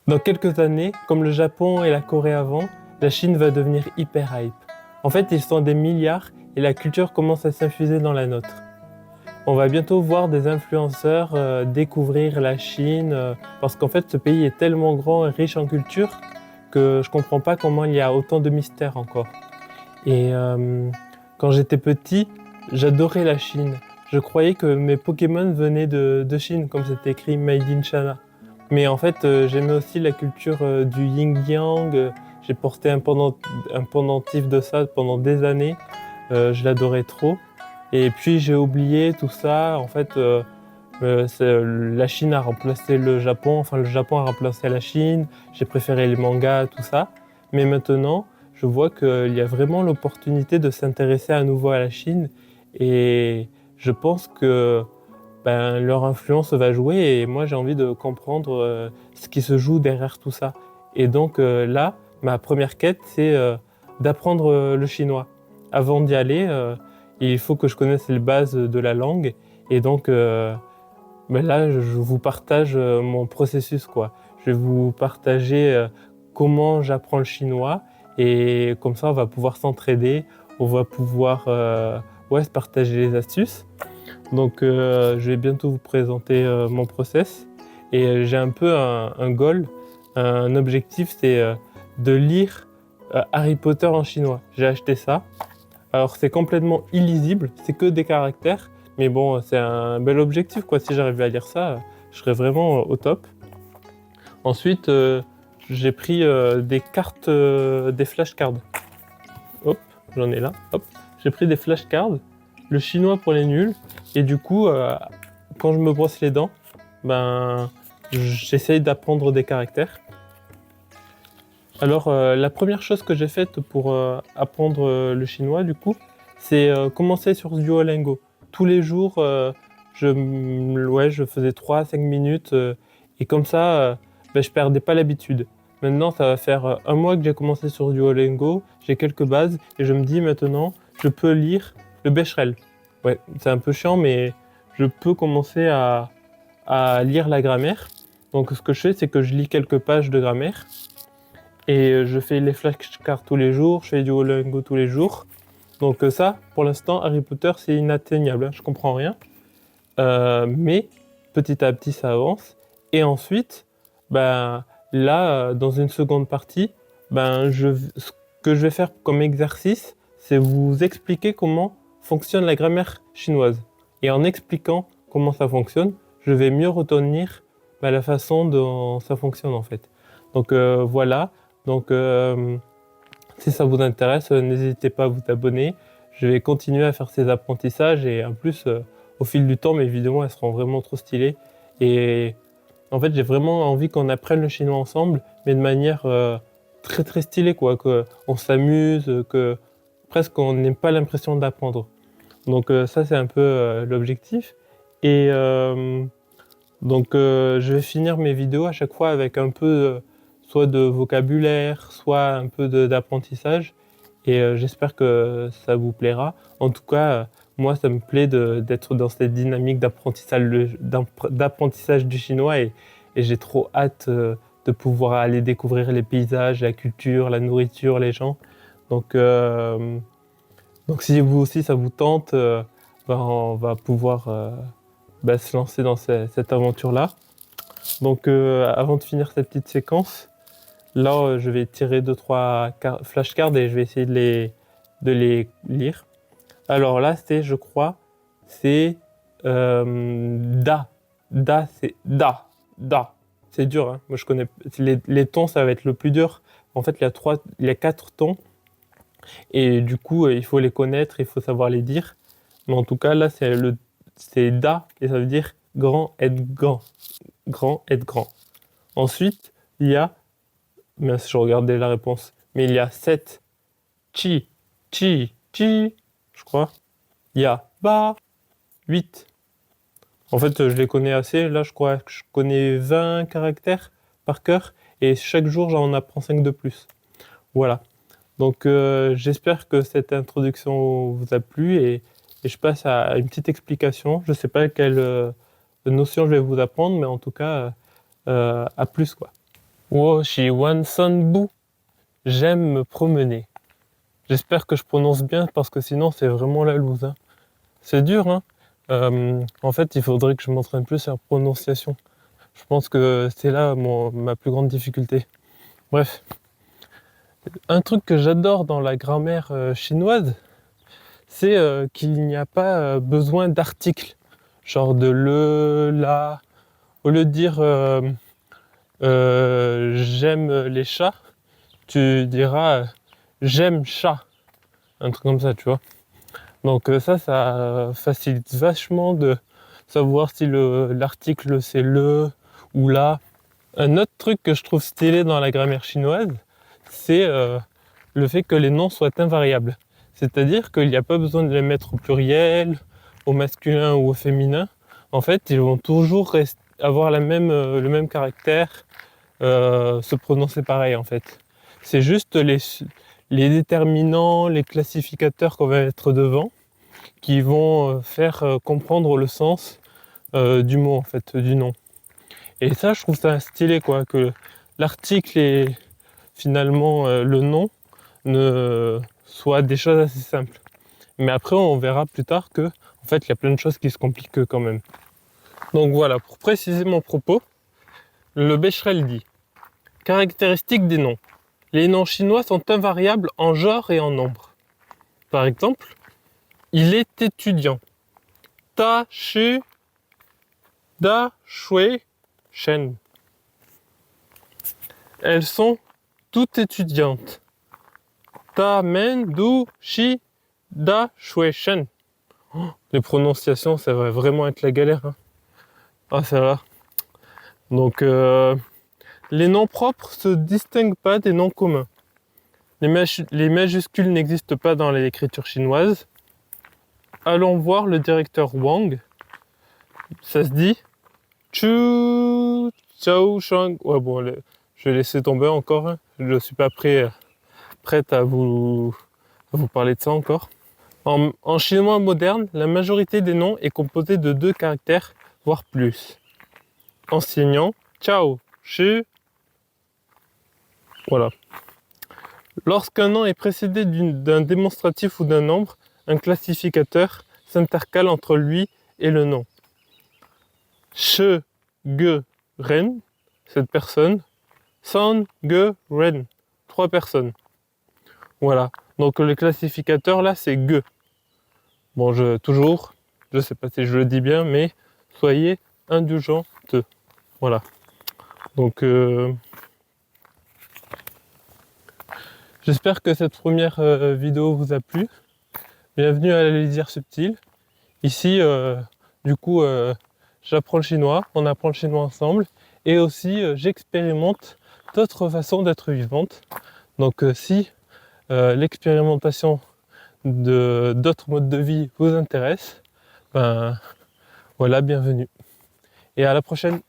Dans quelques années, comme le Japon et la Corée avant, la Chine va devenir hyper hype. En fait, ils sont des milliards et la culture commence à s'infuser dans la nôtre. On va bientôt voir des influenceurs découvrir la Chine parce qu'en fait, ce pays est tellement grand et riche en culture que je comprends pas comment il y a autant de mystères encore. Et quand j'étais petit, j'adorais la Chine. Je croyais que mes Pokémon venaient de Chine, comme c'était écrit Made in China. Mais en fait, j'aimais aussi la culture du yin-yang. J'ai porté un pendentif de ça pendant des années. Je l'adorais trop. Et puis j'ai oublié tout ça. En fait, la Chine a remplacé le Japon. Enfin, le Japon a remplacé la Chine. J'ai préféré les mangas, tout ça. Mais maintenant, je vois qu'il y a vraiment l'opportunité de s'intéresser à nouveau à la Chine. Et je pense que leur influence va jouer et moi j'ai envie de comprendre ce qui se joue derrière tout ça. Et donc là, ma première quête, c'est d'apprendre le chinois. Avant d'y aller, il faut que je connaisse les bases de la langue. Et donc là, je vous partage mon processus, quoi. Je vais vous partager comment j'apprends le chinois et comme ça, on va pouvoir s'entraider, on va pouvoir ouais, se partager les astuces. Donc, je vais bientôt vous présenter mon process. Et j'ai un peu un goal, un objectif, c'est de lire Harry Potter en chinois. J'ai acheté ça. Alors, c'est complètement illisible, c'est que des caractères. Mais bon, c'est un bel objectif, quoi. Si j'arrivais à lire ça, je serais vraiment au top. Ensuite, j'ai pris des cartes, des flashcards. Hop, j'en ai là. Hop, j'ai pris des flashcards, le chinois pour les nuls. Et du coup, quand je me brosse les dents, ben, j'essaye d'apprendre des caractères. Alors, la première chose que j'ai faite pour apprendre le chinois, du coup, c'est commencer sur Duolingo. Tous les jours, ouais, je faisais 3 à 5 minutes et comme ça, je perdais pas l'habitude. Maintenant, ça va faire un mois que j'ai commencé sur Duolingo, j'ai quelques bases et je me dis maintenant, je peux lire le Becherel. Ouais, c'est un peu chiant, mais je peux commencer à lire la grammaire. Donc, ce que je fais, c'est que je lis quelques pages de grammaire. Et je fais les flashcards tous les jours, je fais du Duolingo tous les jours. Donc ça, pour l'instant, Harry Potter, c'est inatteignable, hein, je comprends rien. Mais petit à petit, ça avance. Et ensuite, là, dans une seconde partie, ce que je vais faire comme exercice, c'est vous expliquer comment fonctionne la grammaire chinoise. Et en expliquant comment ça fonctionne, je vais mieux retenir la façon dont ça fonctionne en fait. Donc voilà. Donc, si ça vous intéresse, n'hésitez pas à vous abonner. Je vais continuer à faire ces apprentissages et en plus, au fil du temps, mes vidéos, elles seront vraiment trop stylées. Et en fait, j'ai vraiment envie qu'on apprenne le chinois ensemble, mais de manière très très stylée, quoi. Qu'on s'amuse, que presque on n'ait pas l'impression d'apprendre. Donc ça, c'est un peu l'objectif. Et je vais finir mes vidéos à chaque fois avec un peu soit de vocabulaire, soit un peu d'apprentissage. Et j'espère que ça vous plaira. En tout cas, moi, ça me plaît d'être dans cette dynamique d'apprentissage du chinois et j'ai trop hâte de pouvoir aller découvrir les paysages, la culture, la nourriture, les gens. Donc, euh, donc si vous aussi ça vous tente, on va pouvoir se lancer dans cette aventure-là. Donc avant de finir cette petite séquence, là je vais tirer 2 3 flashcards et je vais essayer de les lire. Alors là c'est, je crois, c'est Da. Da, c'est Da. Da. C'est dur, hein. Moi je connais les tons, ça va être le plus dur. En fait, il y a 4 tons et du coup il faut les connaître, il faut savoir les dire. Mais en tout cas là c'est Da et ça veut dire grand, être grand. Grand, être grand. Ensuite, il y a, mince, je regardais la réponse, mais il y a 7 chi, chi, je crois. Il y a ba, 8. En fait, je les connais assez. Là, je crois que je connais 20 caractères par cœur et chaque jour, j'en apprends 5 de plus. Voilà. Donc, j'espère que cette introduction vous a plu et je passe à une petite explication. Je ne sais pas quelle notion je vais vous apprendre, mais en tout cas, à plus, quoi. Wo shi wan san bu. J'aime me promener. J'espère que je prononce bien parce que sinon c'est vraiment la loose, hein. C'est dur, hein. En fait, il faudrait que je m'entraîne plus à la prononciation. Je pense que c'est là ma plus grande difficulté. Bref, un truc que j'adore dans la grammaire chinoise, c'est qu'il n'y a pas besoin d'articles, genre de le, la. Au lieu de dire j'aime les chats, tu diras j'aime chat, un truc comme ça, tu vois. Donc ça facilite vachement de savoir si l'article c'est le ou la. Un autre truc que je trouve stylé dans la grammaire chinoise, c'est le fait que les noms soient invariables. C'est-à-dire qu'il n'y a pas besoin de les mettre au pluriel, au masculin ou au féminin. En fait, ils vont toujours avoir le même caractère, se prononcer pareil en fait. C'est juste les déterminants, les classificateurs qu'on va mettre devant, qui vont faire comprendre le sens du mot en fait, du nom. Et ça, je trouve ça stylé, quoi, que l'article et finalement le nom ne soient des choses assez simples. Mais après, on verra plus tard que, en fait, il y a plein de choses qui se compliquent quand même. Donc voilà, pour préciser mon propos, le Becherel dit caractéristiques des noms. Les noms chinois sont invariables en genre et en nombre. Par exemple, il est étudiant. Ta, shu, da, shui, shen. Elles sont toutes étudiantes. Ta, men, du, shi, da, shui, shen. Oh, les prononciations, ça va vraiment être la galère, hein. Ah, ça va. Donc, les noms propres se distinguent pas des noms communs. Les majuscules n'existent pas dans l'écriture chinoise. Allons voir le directeur Wang. Ça se dit Chu Chao Shang. Ouais, bon, je vais laisser tomber encore, hein. Je ne suis pas prête à vous parler de ça encore. En chinois moderne, la majorité des noms est composée de 2 caractères, voire plus. Enseignant, Chao, Shi. Voilà. Lorsqu'un nom est précédé d'un démonstratif ou d'un nombre, un classificateur s'intercale entre lui et le nom. She, Ge, Ren, cette personne. San, Ge, Ren, 3 personnes. Voilà. Donc le classificateur là, c'est Ge. Bon, je sais pas si je le dis bien, mais soyez indulgents. Voilà. Donc j'espère que cette première vidéo vous a plu. Bienvenue à la lisière subtile. Ici, du coup, j'apprends le chinois, on apprend le chinois ensemble, et aussi j'expérimente d'autres façons d'être vivante. Donc si l'expérimentation d'autres modes de vie vous intéresse, ben voilà, bienvenue. Et à la prochaine.